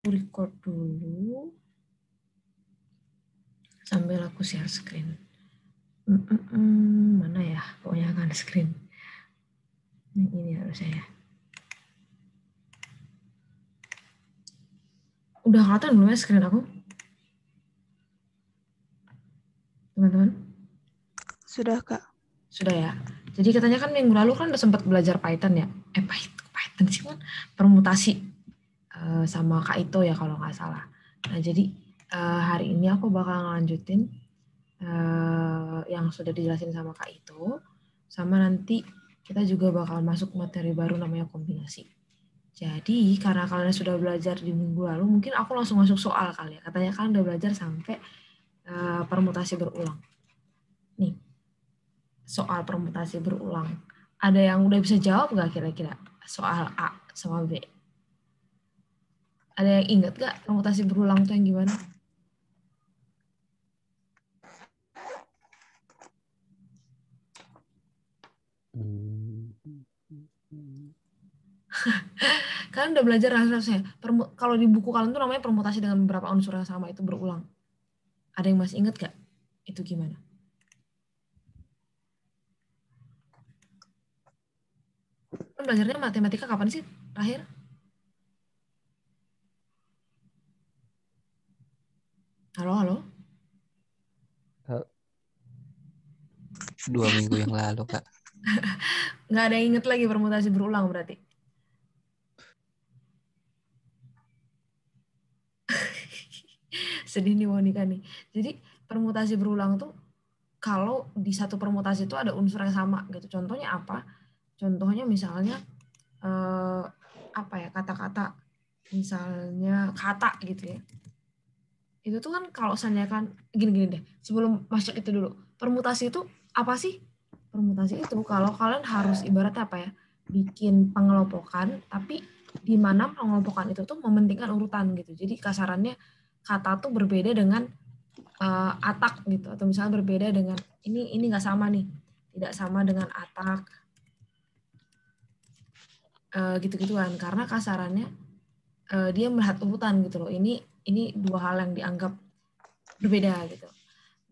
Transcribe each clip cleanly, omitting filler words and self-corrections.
record dulu sambil aku share screen. Mana ya? Pokoknya akan screen. Ini harusnya ya. Udah kelihatan belum ya screen aku? Teman-teman? Sudah, Kak. Sudah ya. Jadi katanya kan minggu lalu kan udah sempat belajar Python ya. Python sih kan permutasi sama Kak Ito ya kalau nggak salah. Nah jadi hari ini aku bakal ngelanjutin yang sudah dijelasin sama Kak Ito. Sama nanti kita juga bakal masuk materi baru namanya kombinasi. Jadi karena kalian sudah belajar di minggu lalu, mungkin aku langsung masuk soal kali ya. Katanya kalian udah belajar sampai permutasi berulang. Nih, soal permutasi berulang. Ada yang udah bisa jawab nggak kira-kira soal A sama B? Ada yang ingat nggak permutasi berulang itu yang gimana? Kalian udah belajar rasanya. Kalau di buku kalian tuh namanya permutasi dengan beberapa unsur yang sama itu berulang. Ada yang masih ingat nggak? Itu gimana? Kan belajarnya matematika kapan sih terakhir? Halo, halo? 2 minggu yang lalu, Kak. Nggak ada yang inget lagi permutasi berulang berarti? Sedih nih Monika nih. Jadi permutasi berulang tuh kalau di satu permutasi itu ada unsur yang sama gitu. Contohnya apa? Contohnya misalnya apa ya, kata-kata, misalnya kata gitu ya. Itu tuh kan kalau misalnya kan gini-gini deh. Sebelum masuk itu dulu. Permutasi itu apa sih? Permutasi itu kalau kalian harus ibaratnya apa ya? Bikin pengelompokan, tapi di mana pengelompokan itu tuh mementingkan urutan gitu. Jadi kasarannya kata tuh berbeda dengan atak gitu, atau misalnya berbeda dengan ini nggak sama nih, tidak sama dengan atak gitu-gituan, karena kasarannya dia melihat urutan gitu loh. Ini dua hal yang dianggap berbeda gitu.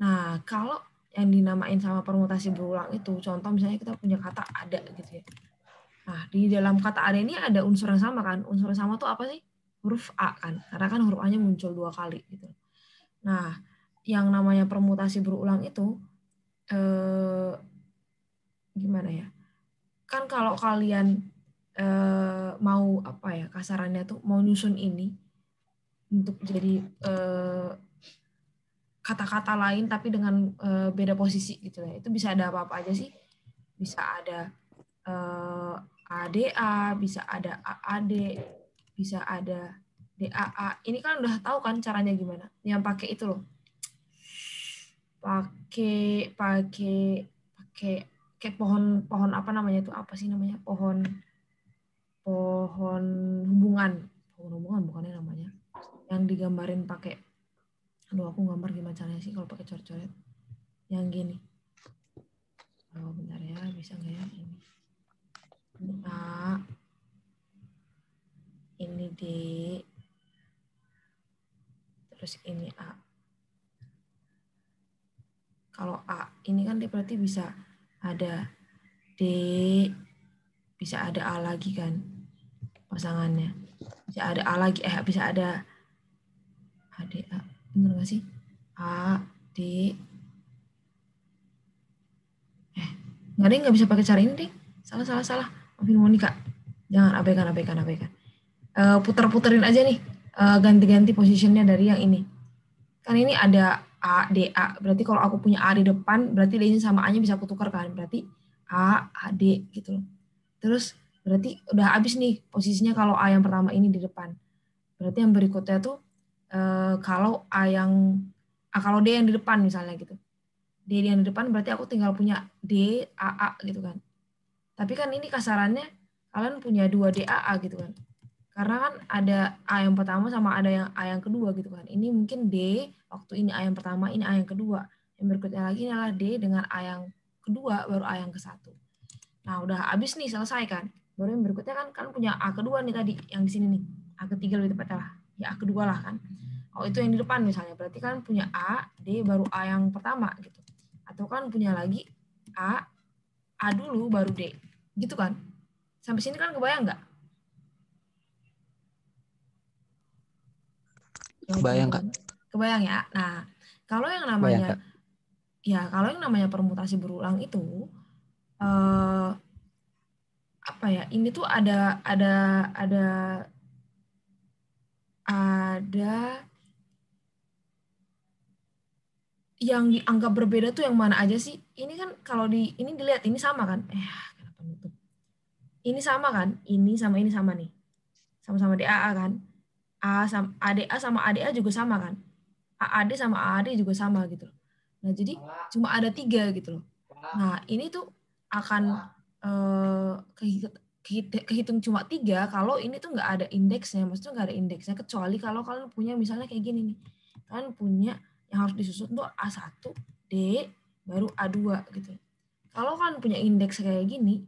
Nah kalau yang dinamain sama permutasi berulang itu, contoh misalnya kita punya kata ada gitu ya. Nah di dalam kata ada ini ada unsur yang sama kan. Unsur yang sama tuh apa sih? Huruf A kan, karena kan huruf A-nya muncul 2 kali gitu. Nah yang namanya permutasi berulang itu gimana ya? Kan kalau kalian mau apa ya, kasarannya tuh mau nyusun ini untuk jadi kata-kata lain tapi dengan beda posisi gitu ya. Itu bisa ada apa-apa aja sih. Bisa ada ADA, bisa ada AAD, bisa ada DAA. Ini kan udah tahu kan caranya gimana? Yang pakai itu loh. Pakai kayak pohon apa namanya itu, apa sih namanya, pohon hubungan bukannya namanya, yang digambarin pakai, aduh aku gambar gimana caranya sih kalau pakai coret-coret yang gini. Oh bentar ya, bisa nggak ya, ini A, ini D, terus ini A. Kalau A ini kan dia berarti bisa ada D, bisa ada A lagi kan pasangannya, bisa ada A lagi, bisa ada ADA, bener nggak sih? A, D, nggak ada yang nggak bisa pakai cara ini deh. Salah. Maafin Monika. Jangan abaikan. Puter-puterin aja nih. Ganti-ganti posisinya dari yang ini. Kan ini ada A, D, A. Berarti kalau aku punya A di depan, berarti D-nya sama A-nya bisa aku tukar kan. Berarti A, D gitu loh. Terus berarti udah habis nih posisinya kalau A yang pertama ini di depan. Berarti yang berikutnya tuh kalau kalau D yang di depan misalnya gitu. D yang di depan berarti aku tinggal punya D, AA gitu kan. Tapi kan ini kasarannya kalian punya 2 DAA gitu kan. Karena kan ada A yang pertama sama ada yang A yang kedua gitu kan. Ini mungkin D, waktu ini A yang pertama, ini A yang kedua. Yang berikutnya lagi adalah D dengan A yang kedua, baru A yang ke-1. Nah udah habis nih, selesai kan. Baru yang berikutnya kan punya A kedua nih tadi, yang di sini nih. A ketiga lebih tepatnya lah. ya A kedua lah kan. Oh itu yang di depan misalnya, berarti kan punya A, D baru A yang pertama gitu. Atau kan punya lagi A dulu baru D. Gitu kan? Sampai sini kan kebayang nggak? Kebayang, Kak. Kebayang ya. Nah, kalau yang Kebayang, namanya Kak. kalau yang namanya permutasi berulang itu apa ya? Ini tuh ada yang dianggap berbeda tuh yang mana aja sih? Ini kan kalau ini dilihat ini sama kan? Kenapa nutup? Ini sama kan? Ini sama nih. Sama-sama DAA kan? A sama ADA sama ADA juga sama kan? AAD sama AAD juga sama gitu loh. Nah, jadi cuma ada 3 gitu loh. Nah, ini tuh akan kehitung cuma 3 kalau ini tuh nggak ada indeksnya. Maksudnya nggak ada indeksnya, kecuali kalau kalian punya misalnya kayak gini nih. Kalian punya yang harus disusun tuh A1, D, baru A2 gitu. Kalau kalian punya indeks kayak gini,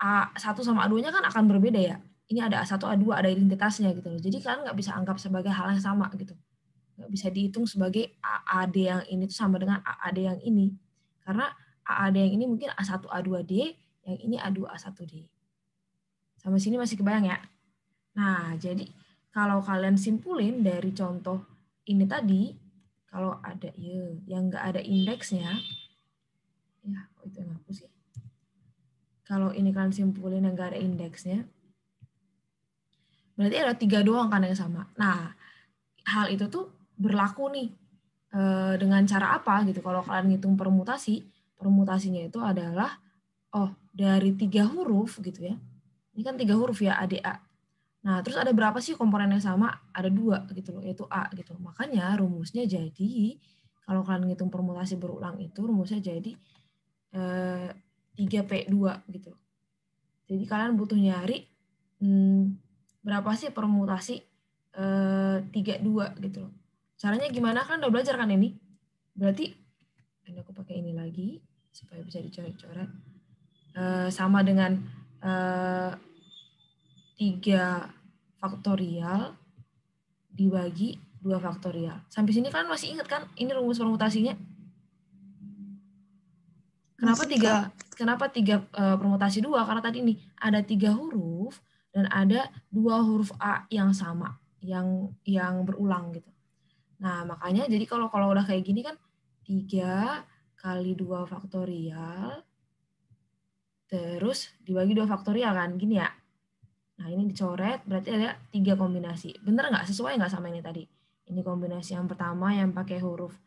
A1 sama A2-nya kan akan berbeda ya. Ini ada A1, A2, ada identitasnya gitu loh. Jadi kalian nggak bisa anggap sebagai hal yang sama gitu. Nggak bisa dihitung sebagai AAD yang ini tuh sama dengan AAD yang ini. Karena AAD yang ini mungkin A1, A2D, yang ini A2, A1D. Sampai sini masih kebayang ya? Nah, jadi kalau kalian simpulin dari contoh ini tadi, kalau ada yang nggak ada indeksnya, itu yang hapus sih. Kalau ini kalian simpulin yang nggak ada indeksnya, berarti ada 3 doang kan yang sama. Nah, hal itu tuh berlaku nih dengan cara apa gitu. Kalau kalian ngitung permutasinya itu adalah dari 3 huruf gitu ya. Ini kan 3 huruf ya ADA. Nah, terus ada berapa sih komponen yang sama? Ada 2 gitu loh, yaitu A gitu. Makanya rumusnya jadi kalau kalian ngitung permutasi berulang itu rumusnya jadi 3P2 gitu. Jadi kalian butuh nyari berapa sih permutasi 32 gitu loh. Caranya gimana kan udah belajar kan ini? Berarti ini aku pakai ini lagi supaya bisa dicoret-coret. Sama dengan 3 faktorial dibagi 2 faktorial. Sampai sini kan masih ingat kan ini rumus permutasinya? Kenapa tiga permutasi 2? Karena tadi ini ada 3 huruf dan ada 2 huruf A yang sama, yang berulang gitu. Nah, makanya jadi kalau udah kayak gini kan 3 kali 2 faktorial terus dibagi 2 faktorial kan, gini ya. Nah, ini dicoret berarti ada 3 kombinasi. Bener nggak? Sesuai nggak sama ini tadi? Ini kombinasi yang pertama yang pakai huruf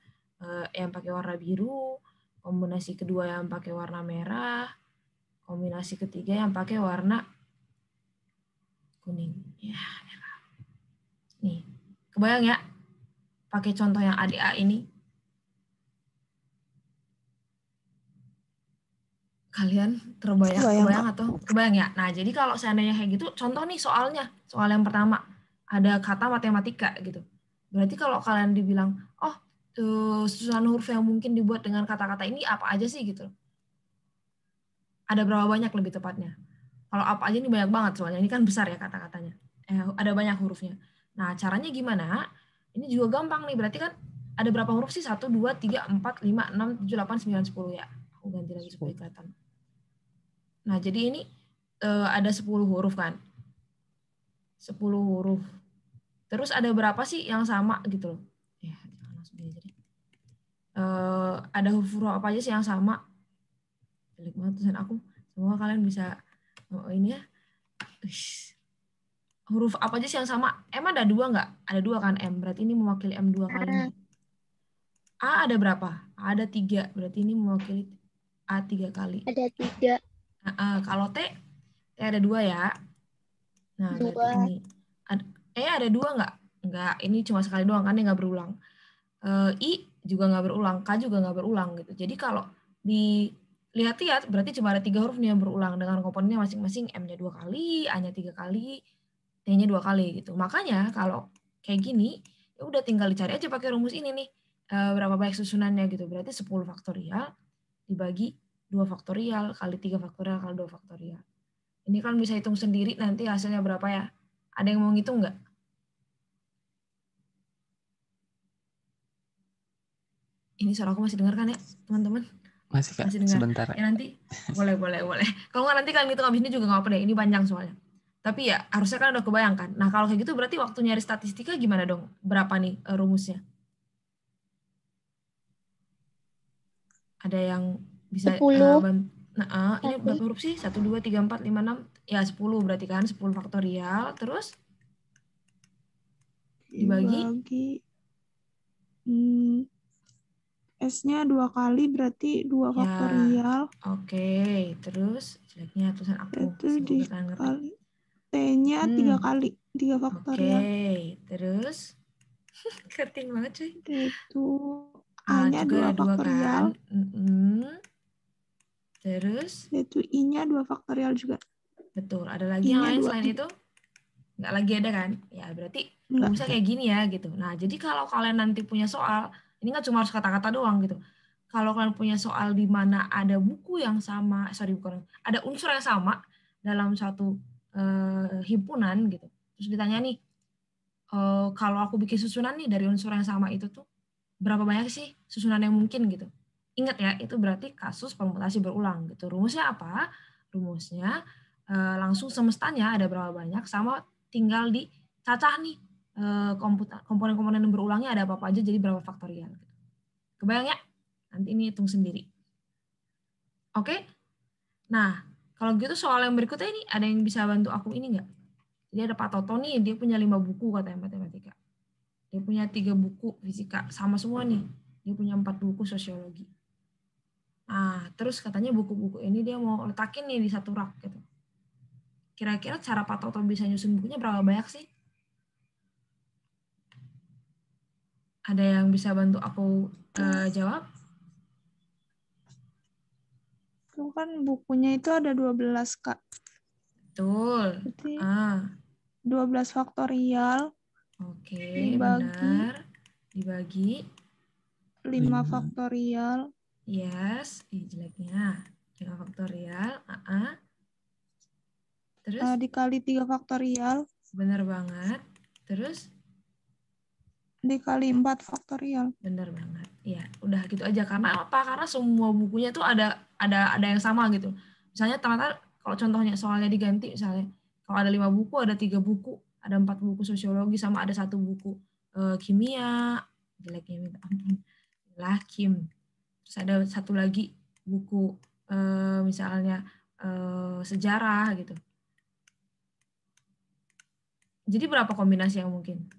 yang pakai warna biru, kombinasi kedua yang pakai warna merah, kombinasi ketiga yang pakai warna kuning. Ya, nih, kebayang ya? Pakai contoh yang ADA ini. Kalian kebayang atau kebayang ya? Nah, jadi kalau seandainya kayak gitu, contoh nih soalnya, soal yang pertama, ada kata matematika gitu. Berarti kalau kalian dibilang, susunan huruf yang mungkin dibuat dengan kata-kata ini apa aja sih gitu. Ada berapa banyak lebih tepatnya? Kalau apa aja ini banyak banget soalnya, ini kan besar ya kata-katanya. Ada banyak hurufnya. Nah, caranya gimana? Ini juga gampang nih, berarti kan ada berapa huruf sih? 1, 2, 3, 4, 5, 6, 7, 8, 9, 10 ya. Aku ganti lagi supaya kelihatan. Nah, jadi ini ada 10 huruf kan? 10 huruf. Terus ada berapa sih yang sama gitu loh? Ya, jangan langsung aja deh. Ada huruf-huruf apa aja sih yang sama? Jelek banget tulisan aku. Semoga kalian bisa ini ya. Huruf apa aja sih yang sama? M ada 2 nggak? Ada 2 kan M. Berarti ini mewakili M 2 kali. A ada berapa? A ada 3. Berarti ini mewakili A 3 kali. Ada 3. Kalau T ada 2 ya. Nah, 2. Berarti ini. Ada 2 nggak? Nggak, ini cuma sekali doang kan, dia nggak berulang. I juga nggak berulang, K juga nggak berulang gitu. Jadi kalau dilihat-lihat berarti cuma ada 3 huruf nih yang berulang dengan komponennya masing-masing, M-nya 2 kali, A-nya 3 kali, T-nya 2 kali gitu. Makanya kalau kayak gini, ya udah tinggal dicari aja pakai rumus ini nih. Berapa banyak susunannya gitu. Berarti 10 faktorial dibagi 2 faktorial kali 3 faktorial kali 2 faktorial. Ini kan bisa hitung sendiri nanti hasilnya berapa ya. Ada yang mau ngitung nggak? Ini suara aku masih dengar kan ya, teman-teman? Masih Kak, Masih dengar. sebentar. Ya nanti boleh. Kalau nggak nanti kalian gitu abis ini juga nggak apa deh. Ini panjang soalnya. Tapi ya harusnya kan udah kebayangkan. Nah kalau kayak gitu berarti waktu nyari statistika gimana dong? Berapa nih rumusnya? Ada yang bisa 10 ini kali berapa huruf sih? 1, 2, 3, 4, 5, 6. Ya 10 berarti kan 10 faktorial. Terus dibagi? S-nya 2 kali berarti 2 Ya, faktorial. oke. Terus jeleknya tulisan aku. Itu Semoga kalian ngerti. dikali T-nya 3 kali. 3 faktorial. Oke. Terus keriting banget cuy. Itu A A-nya juga 2 ada 2 kan. faktorial. Terus Itu I-nya 2 faktorial juga. betul. Ada lagi yang I-nya lain 2 selain I. itu? Nggak lagi ada kan? Ya berarti Enggak. rumusnya kayak gini ya gitu. Nah jadi kalau kalian nanti punya soal, ini nggak cuma harus kata-kata doang gitu. Kalau kalian punya soal di mana ada buku yang sama, bukan, ada unsur yang sama dalam satu himpunan gitu. Terus ditanya nih, kalau aku bikin susunan nih dari unsur yang sama itu tuh, berapa banyak sih susunan yang mungkin gitu. Ingat ya, itu berarti kasus permutasi berulang gitu. Rumusnya apa? Rumusnya langsung semestanya ada berapa banyak sama tinggal dicacah nih komponen-komponen yang berulangnya ada apa-apa aja jadi berapa faktorial. Gitu. Kebayang ya? Nanti ini hitung sendiri. Oke? Nah, kalau gitu soal yang berikutnya ini ada yang bisa bantu aku ini nggak? Jadi ada Pak Toto nih, dia punya 5 buku katanya matematika. Dia punya 3 buku fisika, sama semua nih. Dia punya 4 buku sosiologi. Nah, terus katanya buku-buku ini dia mau letakin nih di satu rak gitu. Kira-kira cara Pak Toto bisa nyusun bukunya berapa banyak sih? Ada yang bisa bantu aku jawab? Itu kan bukunya itu ada 12, Kak. Betul. Berarti 12 faktorial. Oke, Dibagi benar. Dibagi 5 faktorial. Yes, jeleknya 5 faktorial. Terus? Dikali 3 faktorial. Benar banget. Terus? Dikali 4 faktorial. Benar banget. Ya, udah gitu aja. Karena apa? Karena semua bukunya tuh ada yang sama gitu. Misalnya ternyata kalau contohnya soalnya diganti misalnya, kalau ada 5 buku, ada 3 buku, ada 4 buku sosiologi sama ada 1 buku kimia, jeleknya minta ampun. Lah Kim. Terus ada 1 lagi buku misalnya sejarah gitu. Jadi berapa kombinasi yang mungkin?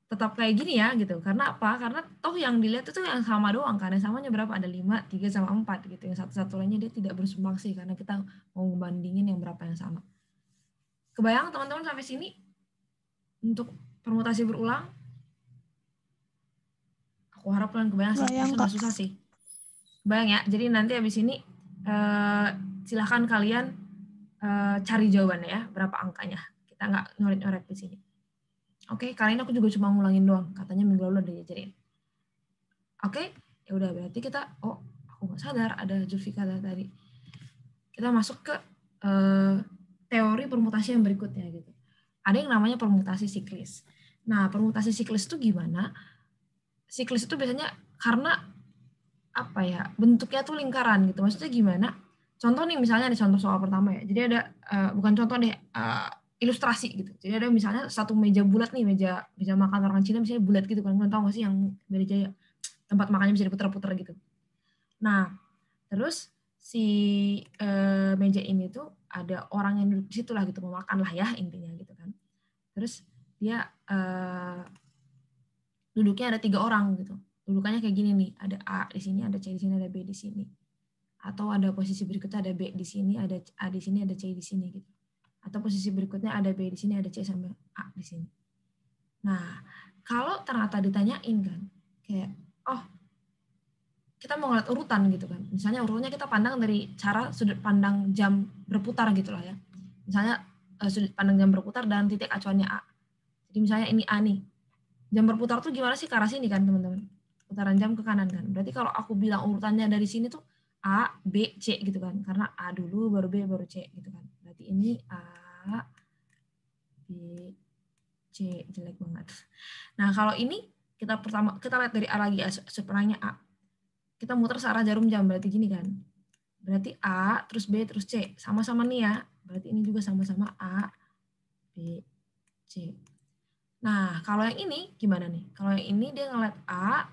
Tetap kayak gini ya gitu. Karena apa? Karena toh yang dilihat itu yang sama doang kan. Yang samanya berapa? Ada 5, 3 sama 4 gitu. Yang satu-satu lainnya dia tidak bersumbangsi karena kita mau ngebandingin yang berapa yang sama. Kebayang teman-teman sampai sini? Untuk permutasi berulang? Aku harap kalian kebayang sih. Maksudnya nggak susah sih. Kebayang ya. Jadi nanti habis ini silahkan kalian cari jawabannya ya. Berapa angkanya. Kita nggak nyoret-nyoret di sini. Oke, kali ini aku juga cuma ngulangin doang. Katanya minggu lalu udah diajarin. Oke, ya udah berarti kita, aku nggak sadar ada Zulfikar tadi. Kita masuk ke teori permutasi yang berikutnya gitu. Ada yang namanya permutasi siklis. Nah, permutasi siklis itu gimana? Siklis itu biasanya karena apa ya? Bentuknya tuh lingkaran gitu. Maksudnya gimana? Contoh nih misalnya ada contoh soal pertama ya. Jadi ada bukan contoh deh, ilustrasi gitu. Jadi ada misalnya satu meja bulat nih, meja makan orang Cina misalnya bulat gitu kan. Kalian tahu nggak sih yang meja tempat makannya bisa diputar-putar gitu. Nah, terus si meja ini tuh ada orang yang duduk di situ lah gitu, mau makan lah ya intinya gitu kan. Terus dia duduknya ada 3 orang gitu. Dudukannya kayak gini nih, ada A di sini, ada C di sini, ada B di sini. Atau ada posisi berikutnya ada B di sini, ada A di sini, ada C di sini gitu. Atau posisi berikutnya ada B di sini, ada C sampai A di sini. Nah, kalau ternyata ditanyain kan, kayak, kita mau ngeliat urutan gitu kan. Misalnya urutannya kita pandang dari cara sudut pandang jam berputar gitu lah ya. Misalnya sudut pandang jam berputar dan titik acuannya A. Jadi misalnya ini A nih. Jam berputar tuh gimana sih ke arah sini kan teman-teman? Putaran jam ke kanan kan. Berarti kalau aku bilang urutannya dari sini tuh A, B, C gitu kan. Karena A dulu baru B baru C gitu kan. Berarti ini A, B, C, jelek banget. Nah, kalau ini kita lihat dari A lagi, sebenarnya A. Kita muter searah jarum jam, berarti gini kan. Berarti A, terus B, terus C. Sama-sama nih ya. Berarti ini juga sama-sama A, B, C. Nah, kalau yang ini gimana nih? Kalau yang ini dia ngeliat A,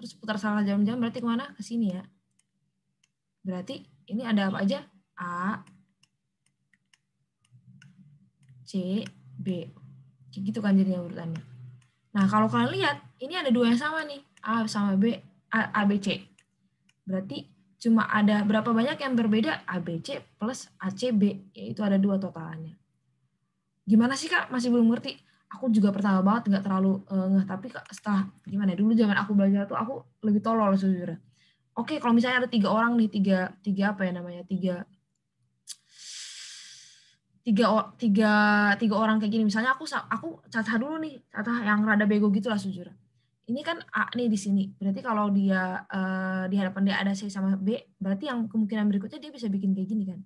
terus putar searah jarum jam, berarti kemana? Ke sini ya. Berarti ini ada apa aja? A, C, B. Gitu kan jadinya urutannya. Nah, kalau kalian lihat, ini ada dua yang sama nih. A sama B, A, B, C. Berarti cuma ada berapa banyak yang berbeda? A, B, C plus A, C, B. Yaitu ada 2 totalannya. Gimana sih, Kak? Masih belum ngerti. Aku juga pertama banget nggak terlalu ngeh. Tapi setelah, gimana dulu zaman aku belajar tuh, aku lebih tolol sejujurnya. Oke, kalau misalnya ada 3 orang nih, tiga apa ya namanya? Tiga orang kayak gini, misalnya aku caca dulu nih, caca yang rada bego gitu lah sejujurnya. Ini kan A nih di sini, berarti kalau dia di hadapan dia ada C sama B, berarti yang kemungkinan berikutnya dia bisa bikin kayak gini kan.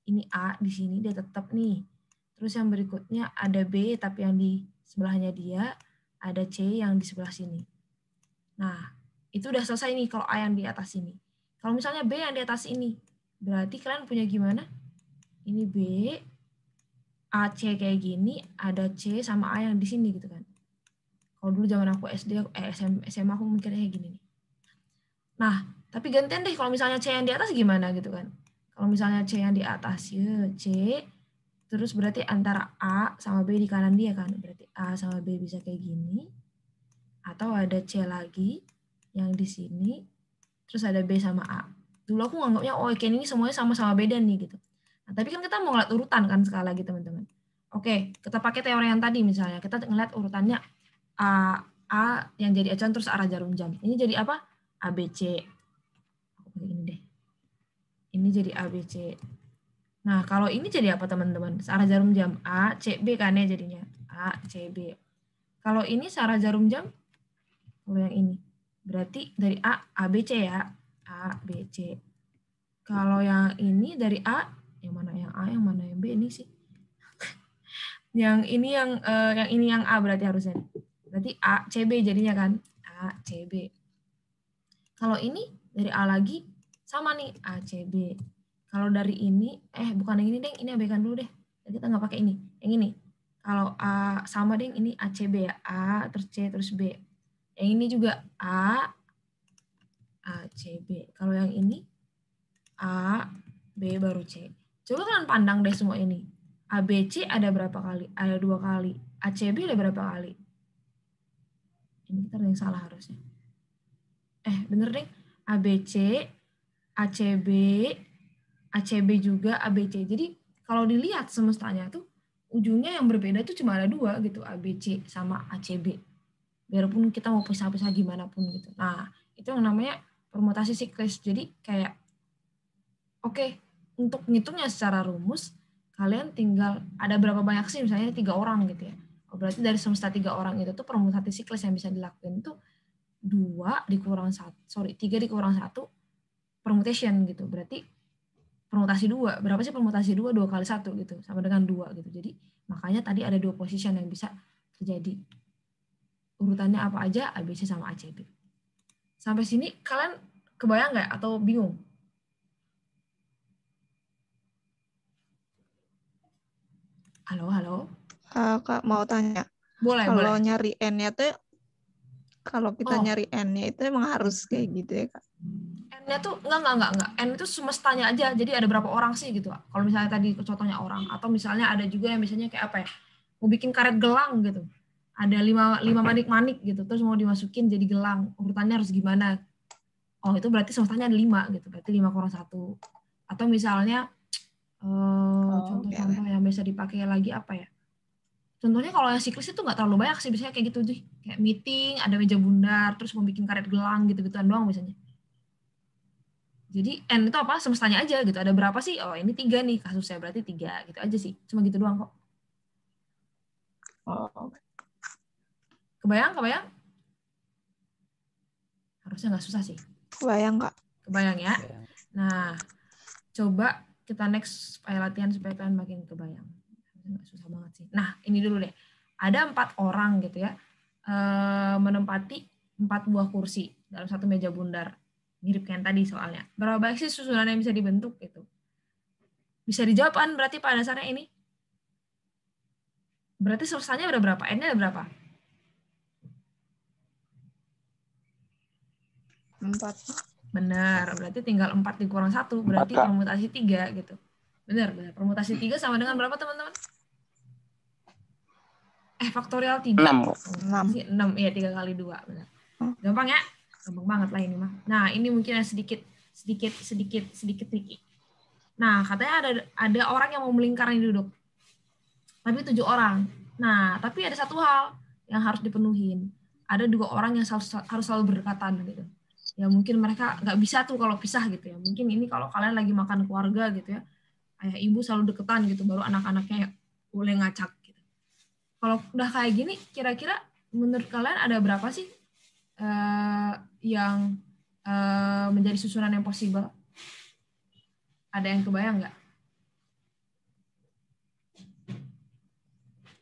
Ini A di sini dia tetap nih, terus yang berikutnya ada B tapi yang di sebelahnya dia ada C yang di sebelah sini. Nah, itu udah selesai nih kalau A yang di atas ini. Kalau misalnya B yang di atas ini, berarti kalian punya gimana? Ini B, AC kayak gini, ada C sama A yang di sini gitu kan. Kalau dulu zaman aku SD, SMA aku mikirnya kayak gini nih. Nah, tapi gantian deh kalau misalnya C yang di atas gimana gitu kan. Kalau misalnya C yang di atas, ya C, terus berarti antara A sama B di kanan dia kan. Berarti A sama B bisa kayak gini. Atau ada C lagi yang di sini, terus ada B sama A. Dulu aku nganggapnya, oh kayak ini semuanya sama-sama beda nih gitu. Nah, tapi kan kita mau ngeliat urutan kan sekali lagi teman-teman. Oke, kita pakai teori yang tadi misalnya. Kita ngeliat urutannya A yang jadi acuan terus arah jarum jam. Ini jadi apa? ABC. Aku pakai ini deh. Ini jadi ABC. Nah, kalau ini jadi apa teman-teman? Searah jarum jam A, C, B kan ya jadinya. A, C, B. Kalau ini searah jarum jam, kalau yang ini. Berarti dari A, A, B, C ya. A, B, C. Kalau yang ini dari A, yang mana yang A, yang mana yang B ini sih? Yang ini yang A berarti harusnya. Berarti A, C, B jadinya kan. A, C, B. Kalau ini dari A lagi, sama nih, A, C, B. Kalau dari ini, bukan yang ini deh, ini abaikan dulu deh. Kita nggak pakai ini. Yang ini. Kalau A sama deh, ini A, C, B ya. A, terus C, terus B. Yang ini juga A, C, B. Kalau yang ini, A, B baru C. Coba kalian pandang deh semua ini. A, B, C ada berapa kali? Ada 2 kali. A, C, B ada berapa kali? Ini kita ada yang salah harusnya. Bener deh. A, B, C, A, C, B, A, C, B juga, A, B, C. Jadi kalau dilihat semestanya tuh, ujungnya yang berbeda tuh cuma ada 2 gitu. A, B, C sama A, C, B. Biarpun kita mau pisah-pisah gimana pun gitu. Nah, itu yang namanya permutasi siklis. Jadi kayak, oke, untuk ngitungnya secara rumus, kalian tinggal ada berapa banyak sih, misalnya 3 orang gitu ya. Berarti dari semesta 3 orang itu tuh permutasi siklus yang bisa dilakukan itu 3 dikurang 1 permutation gitu. Berarti permutasi 2. Berapa sih permutasi 2? 2 kali 1 gitu. Sama dengan 2 gitu. Jadi makanya tadi ada 2 position yang bisa terjadi. Urutannya apa aja? ABC sama ACB. Sampai sini kalian kebayang nggak atau bingung? Halo? Kak mau tanya. Boleh. Kalau nyari N-nya tuh, kalau kita nyari N-nya itu emang harus kayak gitu ya, Kak? N-nya tuh enggak. N itu semestanya aja. Jadi ada berapa orang sih gitu. Kalau misalnya tadi contohnya orang, atau misalnya ada juga yang misalnya kayak apa ya? Mau bikin karet gelang gitu. Ada 5 manik-manik gitu. Terus mau dimasukin jadi gelang. Urutannya harus gimana? Oh, itu berarti semestanya ada 5 gitu. Berarti 5 kurang 1. Atau misalnya contoh-contoh yang bisa dipakai lagi apa ya? Contohnya kalau yang siklus itu nggak terlalu banyak sih, biasanya kayak gitu sih. Kayak meeting, ada meja bundar, terus mau bikin karet gelang gitu-gituan doang biasanya. Jadi N itu apa? Semestanya aja gitu. Ada berapa sih? Oh, ini 3 nih kasusnya, berarti 3 gitu aja sih. Cuma gitu doang kok. Kebayang? Harusnya nggak susah sih. Kebayang, Kak. Kebayang ya? Nah, coba kita next supaya latihan supaya kalian makin kebayang. Nggak susah banget sih. Nah, ini dulu deh. ada 4 orang gitu ya, menempati 4 buah kursi dalam satu meja bundar. Mirip kayak tadi soalnya. Berapa banyak sih susunan yang bisa dibentuk gitu? Bisa dijawab kan berarti pada dasarnya ini? Berarti selesainya ada berapa? N-nya ada berapa? 4. Benar, berarti tinggal 4 dikurang 1, berarti permutasi 3 gitu. Benar. Permutasi 3 sama dengan berapa teman-teman? Faktorial 3. 6. Iya, 3 kali 2. Benar. Gampang ya? Gampang banget lah ini mah. Nah, ini mungkin yang sedikit tricky. Nah, katanya ada orang yang mau melingkar nih duduk. Tapi 7 orang. Nah, tapi ada satu hal yang harus dipenuhin. Ada 2 orang yang harus selalu berdekatan gitu. Ya mungkin mereka nggak bisa tuh kalau pisah gitu ya. Mungkin ini kalau kalian lagi makan keluarga gitu ya. Ayah ibu selalu deketan gitu, baru anak-anaknya boleh ngacak gitu. Kalau udah kayak gini, kira-kira menurut kalian ada berapa sih yang menjadi susunan yang possible? Ada yang kebayang nggak?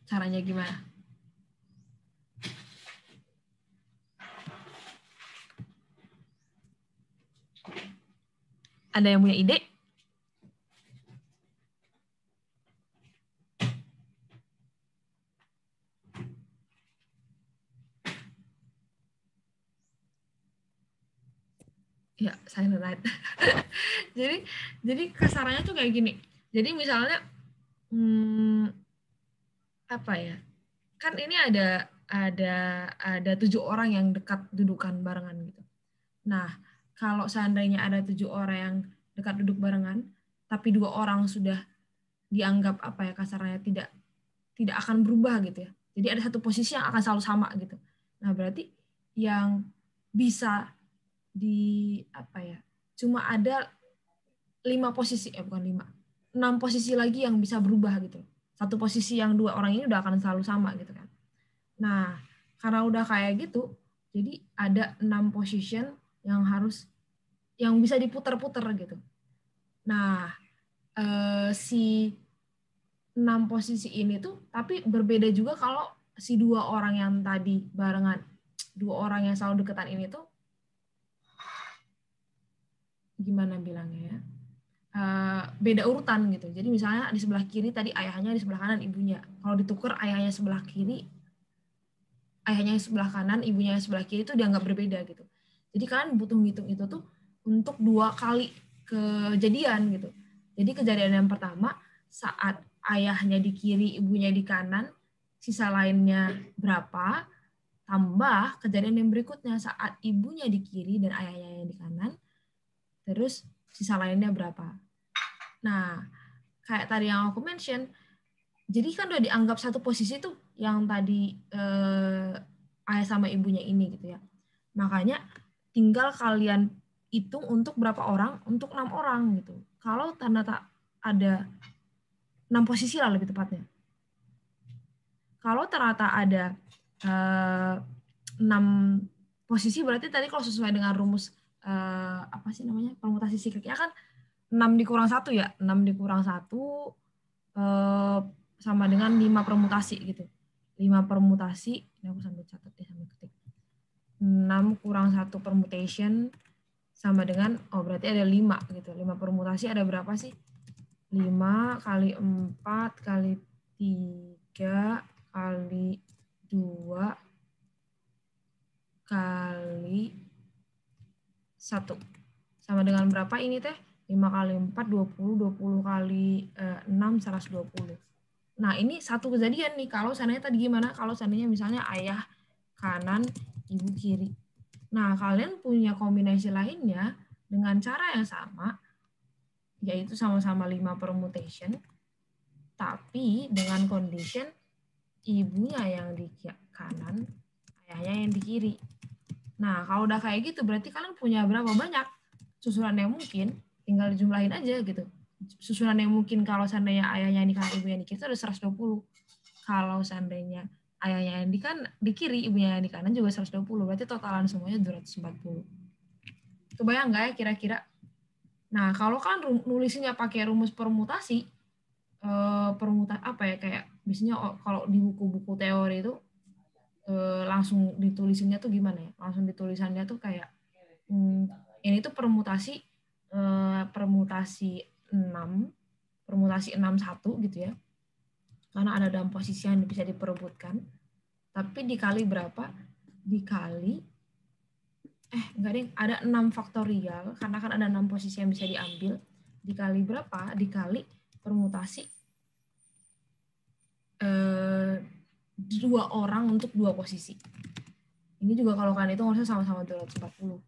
Caranya gimana? Ada yang punya ide? Ya, silent night. jadi kasarannya tuh kayak gini. Jadi misalnya apa ya? Kan ini ada 7 orang yang dekat dudukan barengan gitu. Nah, kalau seandainya ada 7 orang yang dekat duduk barengan, tapi 2 orang sudah dianggap apa ya kasarnya tidak akan berubah gitu ya. Jadi ada satu posisi yang akan selalu sama gitu. Nah, berarti yang bisa di apa ya? Cuma ada 5 posisi, bukan 5, 6 posisi lagi yang bisa berubah gitu. Satu posisi yang 2 orang ini udah akan selalu sama gitu kan. Nah, karena udah kayak gitu, jadi ada 6 position yang bisa diputar-putar gitu. Nah, si 6 posisi ini tuh tapi berbeda juga kalau si 2 orang yang tadi barengan, 2 orang yang selalu deketan ini tuh gimana bilangnya ya? Beda urutan gitu. Jadi misalnya di sebelah kiri tadi ayahnya, di sebelah kanan ibunya. Kalau ditukar ayahnya sebelah kiri, ayahnya sebelah kanan, ibunya sebelah kiri itu dianggap berbeda gitu. Jadi kalian butuh ngitung itu tuh untuk 2 kali kejadian gitu. Jadi kejadian yang pertama saat ayahnya di kiri, ibunya di kanan, sisa lainnya berapa, tambah kejadian yang berikutnya saat ibunya di kiri dan ayahnya yang di kanan, terus sisa lainnya berapa. Nah, kayak tadi yang aku mention, jadi kan udah dianggap satu posisi tuh yang tadi ayah sama ibunya ini gitu ya. Makanya tinggal kalian hitung untuk berapa orang, untuk 6 orang gitu. Kalau ternyata ada 6 posisi lah lebih tepatnya. Kalau ternyata ada 6 posisi berarti tadi kalau sesuai dengan rumus apa sih namanya permutasi sikliknya kan 6 dikurang 1 ya. 6 dikurang 1 sama dengan 5 permutasi gitu. 5 permutasi, ini aku sambil catat deh sambil ketik. 6 kurang 1 permutation sama dengan, berarti ada 5 gitu. 5 permutasi ada berapa sih? 5 kali 4 kali 3 kali 2 kali 1. Sama dengan berapa ini teh? 5 kali 4, 20, 20 kali 6, 120. Nah, ini satu kejadian nih. Kalau seandainya tadi gimana? Kalau seandainya misalnya ayah kanan, ibu kiri. Nah, kalian punya kombinasi lainnya dengan cara yang sama, yaitu sama-sama 5 permutation, tapi dengan condition ibunya yang di kanan, ayahnya yang di kiri. Nah, kalau udah kayak gitu, berarti kalian punya berapa banyak susunan yang mungkin, tinggal dijumlahin aja gitu. Susunan yang mungkin kalau seandainya ayahnya yang di kanan, ibunya yang di kiri itu ada 120. Kalau seandainya ayahnya yang di kiri, ibunya yang di kanan juga 120. Berarti totalan semuanya 240. Kebayang nggak ya kira-kira? Nah, kalau kan nulisnya pakai rumus permutasi, apa ya, kayak biasanya kalau di buku-buku teori itu langsung ditulisinnya tuh gimana ya? Langsung ditulisannya tuh kayak ini tuh permutasi 6, permutasi 6-1 gitu ya. Karena ada dalam posisi yang bisa diperebutkan. Tapi dikali berapa? Dikali enggak deh, ada 6 faktorial karena kan ada 6 posisi yang bisa diambil. Dikali berapa? Dikali permutasi 2 orang untuk 2 posisi. Ini juga kalau kalian itu harusnya sama-sama 240.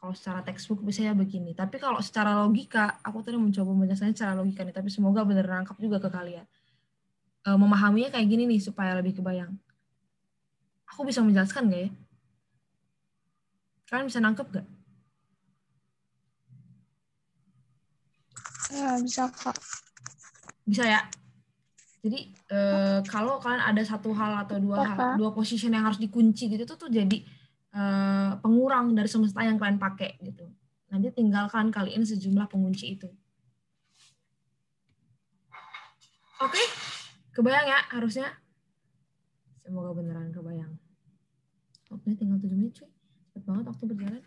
Kalau secara textbook biasanya begini. Tapi kalau secara logika, aku tadi mencoba menjelaskannya secara logika nih, tapi semoga benar nangkap juga ke kalian. Memahaminya kayak gini nih supaya lebih kebayang. Aku bisa menjelaskan nggak ya? Kalian bisa nangkep nggak? Ya, bisa Kak. Bisa ya? Jadi kalau kalian ada satu hal atau dua position yang harus dikunci gitu tuh jadi pengurang dari semesta yang kalian pakai gitu. Nanti tinggalkan kaliin sejumlah pengunci itu. Oke, kebayang ya harusnya. Semoga beneran kebayang. Waktunya tinggal 7 menit cuy. Cepet banget waktu berjalan.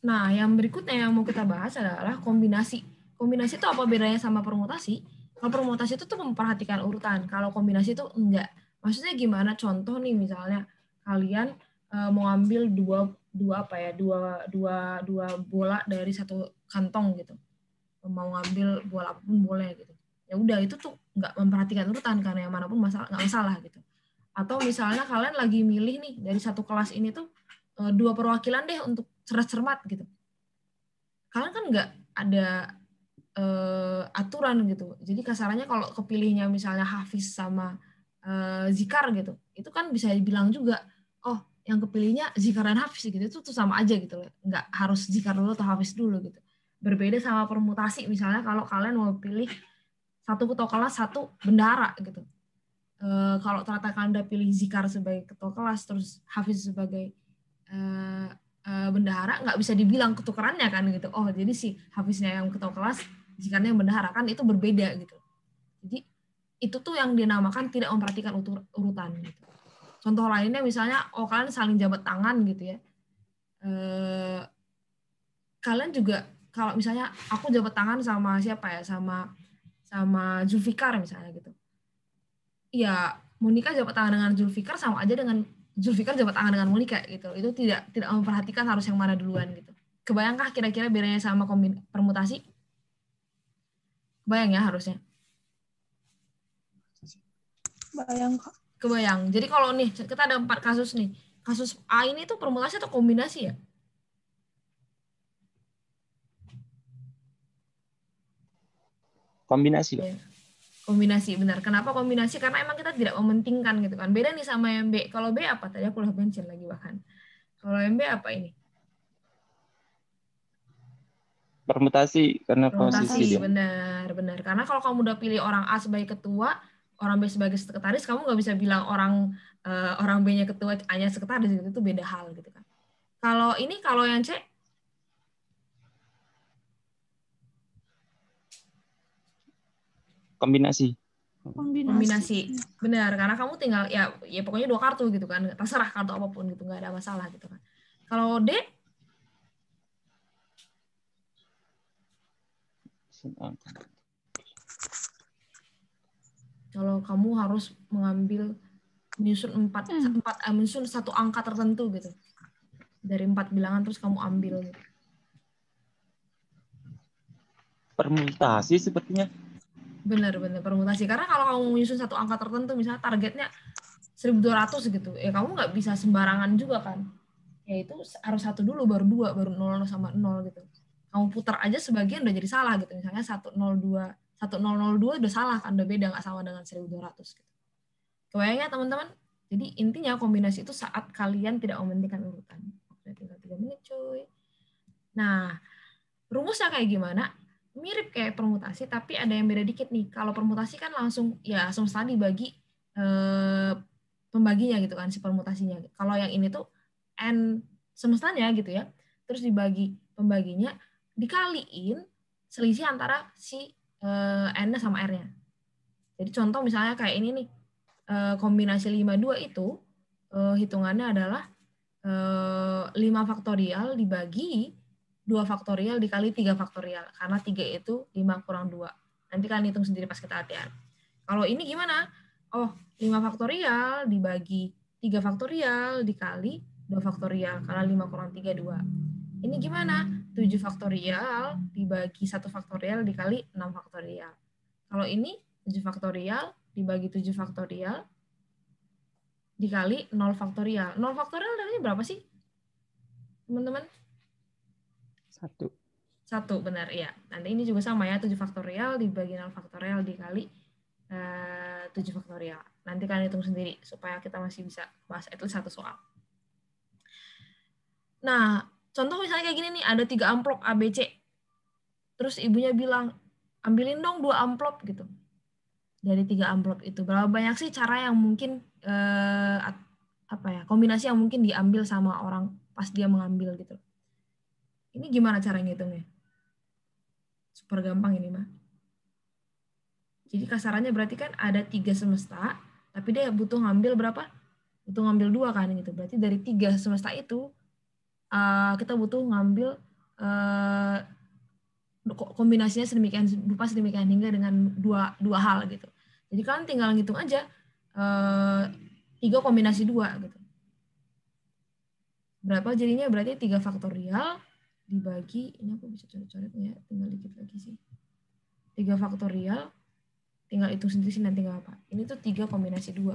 Nah, yang berikutnya yang mau kita bahas adalah kombinasi. Kombinasi itu apa bedanya sama permutasi? Kalau permutasi itu tuh memperhatikan urutan. Kalau kombinasi itu enggak. Maksudnya gimana? Contoh nih misalnya kalian mau ambil dua bola dari satu kantong gitu. Mau ngambil bola apapun boleh gitu. Ya udah itu tuh enggak memperhatikan urutan karena yang manapun enggak masalah gitu. Atau misalnya kalian lagi milih nih dari satu kelas ini tuh 2 perwakilan deh untuk cermat gitu. Kalian kan nggak ada aturan gitu. Jadi kasarannya kalau kepilihnya misalnya Hafiz sama Zikar gitu, itu kan bisa dibilang juga, oh yang kepilihnya Zikar dan Hafiz gitu, itu tuh sama aja gitu. Nggak harus Zikar dulu atau Hafiz dulu gitu. Berbeda sama permutasi misalnya kalau kalian mau pilih satu ketua kelas, satu bendahara gitu. Kalau ternyata kalian udah pilih Zikar sebagai ketua kelas, terus Hafiz sebagai bendahara, nggak bisa dibilang ketukerannya kan gitu. Oh jadi si Hafiznya yang ketua kelas, Zikarnya yang bendahara, kan itu berbeda gitu. Jadi itu tuh yang dinamakan tidak memperhatikan urutan gitu. Contoh lainnya misalnya, kalian saling jabat tangan gitu ya. Kalian juga kalau misalnya aku jabat tangan sama siapa ya, sama Zulfikar misalnya gitu. Ya Monica jabat tangan dengan Zulfikar sama aja dengan Zulfikar jabat tangan dengan Monica gitu. Itu tidak memperhatikan harus yang mana duluan gitu. Kebayangkah kira-kira bedanya sama permutasi? Kebayang ya harusnya. Bayang Kak. Kebayang. Jadi kalau nih kita ada 4 kasus nih. Kasus A ini tuh permutasi atau kombinasi ya? Kombinasi lah. Ya. Kombinasi, benar. Kenapa kombinasi? Karena emang kita tidak mementingkan gitu kan. Beda nih sama yang B. Kalau B apa? Tadi aku udah mention lagi bahkan. Kalau yang B apa ini? Permutasi karena posisi dia. Benar. Karena kalau kamu udah pilih orang A sebagai ketua, orang B sebagai sekretaris, kamu nggak bisa bilang orang B-nya ketua, A-nya sekretaris, itu beda hal gitu kan. Kalau yang C, Kombinasi. Benar, karena kamu tinggal ya pokoknya 2 kartu gitu kan, terserah kartu apapun gitu, nggak ada masalah gitu kan. Kalau D, kalau kamu harus menyusun satu angka tertentu gitu, dari 4 bilangan terus kamu ambil gitu. Permutasi sepertinya. Benar permutasi, karena kalau kamu menyusun satu angka tertentu, misalnya targetnya 1.200 gitu, ya kamu nggak bisa sembarangan juga kan, ya itu harus 1 dulu baru 2 baru 0 sama 0 gitu. Kamu putar aja sebagian udah jadi salah gitu, misalnya 1002 udah salah kan, udah beda, nggak sama dengan 1.200 gitu. Kebayang ya teman-teman? Jadi intinya kombinasi itu saat kalian tidak mementingkan urutan. Oke, tinggal 3 menit cuy. Nah, rumusnya kayak gimana? Mirip kayak permutasi, tapi ada yang beda dikit nih. Kalau permutasi kan langsung semesta dibagi pembaginya gitu kan, si permutasinya. Kalau yang ini tuh N semestanya gitu ya, terus dibagi pembaginya, dikaliin selisih antara si N-nya sama R-nya. Jadi contoh misalnya kayak ini nih, kombinasi 52 itu hitungannya adalah 5 faktorial dibagi 2 faktorial dikali 3 faktorial. Karena 3 itu 5 kurang 2. Nanti kalian hitung sendiri pas kita latihan. Kalau ini gimana? Oh, 5 faktorial dibagi 3 faktorial dikali 2 faktorial. Karena 5 kurang 3, 2. Ini gimana? 7 faktorial dibagi 1 faktorial dikali 6 faktorial. Kalau ini 7 faktorial dibagi 7 faktorial dikali 0 faktorial. 0 faktorial nilainya berapa sih? Teman-teman? 1. 1, benar, ya. Nanti ini juga sama ya, 7 faktorial dibagi 0 faktorial dikali 7 faktorial. Nanti kalian hitung sendiri, supaya kita masih bisa bahas at least 1 soal. Nah, contoh misalnya kayak gini nih, ada 3 amplop ABC. Terus ibunya bilang, ambilin dong 2 amplop gitu. Dari 3 amplop itu, berapa banyak sih cara yang mungkin, kombinasi yang mungkin diambil sama orang pas dia mengambil gitu. Ini gimana cara ngitungnya? Super gampang ini mah. Jadi kasarannya berarti kan ada 3 semesta, tapi dia butuh ngambil berapa? Butuh ngambil 2 kan gitu. Berarti dari 3 semesta itu kita butuh ngambil kombinasinya sedemikian hingga dengan dua hal gitu. Jadi kalian tinggal ngitung aja 3 kombinasi 2 gitu. Berapa jadinya? Berarti 3 faktorial dibagi, ini aku bisa coret-coret ya, tinggal dikit lagi sih. 3 faktorial, tinggal hitung sendiri sih nanti nggak apa. Ini tuh 3 kombinasi 2.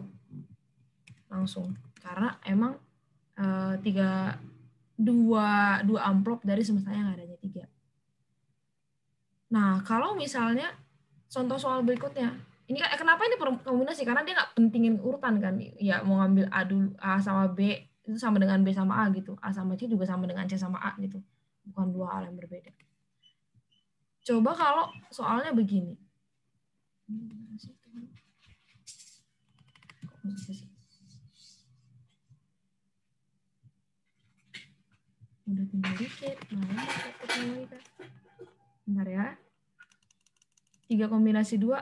Langsung. Karena emang 2 amplop dari semesta yang adanya 3. Nah, kalau misalnya contoh soal berikutnya, ini kan kenapa ini kombinasi? Karena dia nggak pentingin urutan kan. Ya mau ngambil A dulu, A sama B itu sama dengan B sama A gitu. A sama C juga sama dengan C sama A gitu. Bukan 2 hal yang berbeda. Coba kalau soalnya begini. Kok bisa sih? Udah tinggal dikit. Mana kita? Bentar ya. 3 kombinasi 2.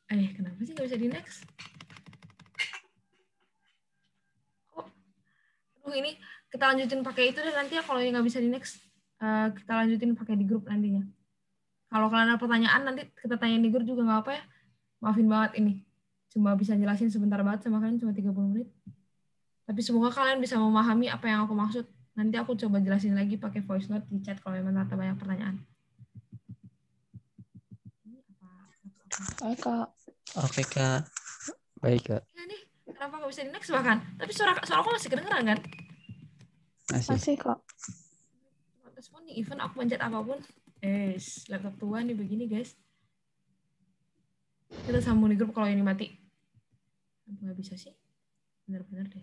Kenapa sih nggak bisa di next? Ini kita lanjutin pakai itu deh nanti ya. Kalau ini nggak bisa di next, kita lanjutin pakai di grup nantinya. Kalau kalian ada pertanyaan nanti kita tanya di grup juga nggak apa ya. Maafin banget ini. Cuma bisa jelasin sebentar banget sama kalian, cuma 30 menit. Tapi semoga kalian bisa memahami apa yang aku maksud. Nanti aku coba jelasin lagi pakai voice note di chat kalau memang ada banyak pertanyaan. Oke, Kak. Oke, Kak. Baik, Kak. Ya nih, kenapa nggak bisa di next bahkan? Tapi suara aku masih kedengeran kan? Masih, Kak. Respon nih, even aku pencet apapun. Laptop tua nih begini, guys. Kita sambung di grup kalau ini mati. Nggak bisa sih. Bener-bener deh.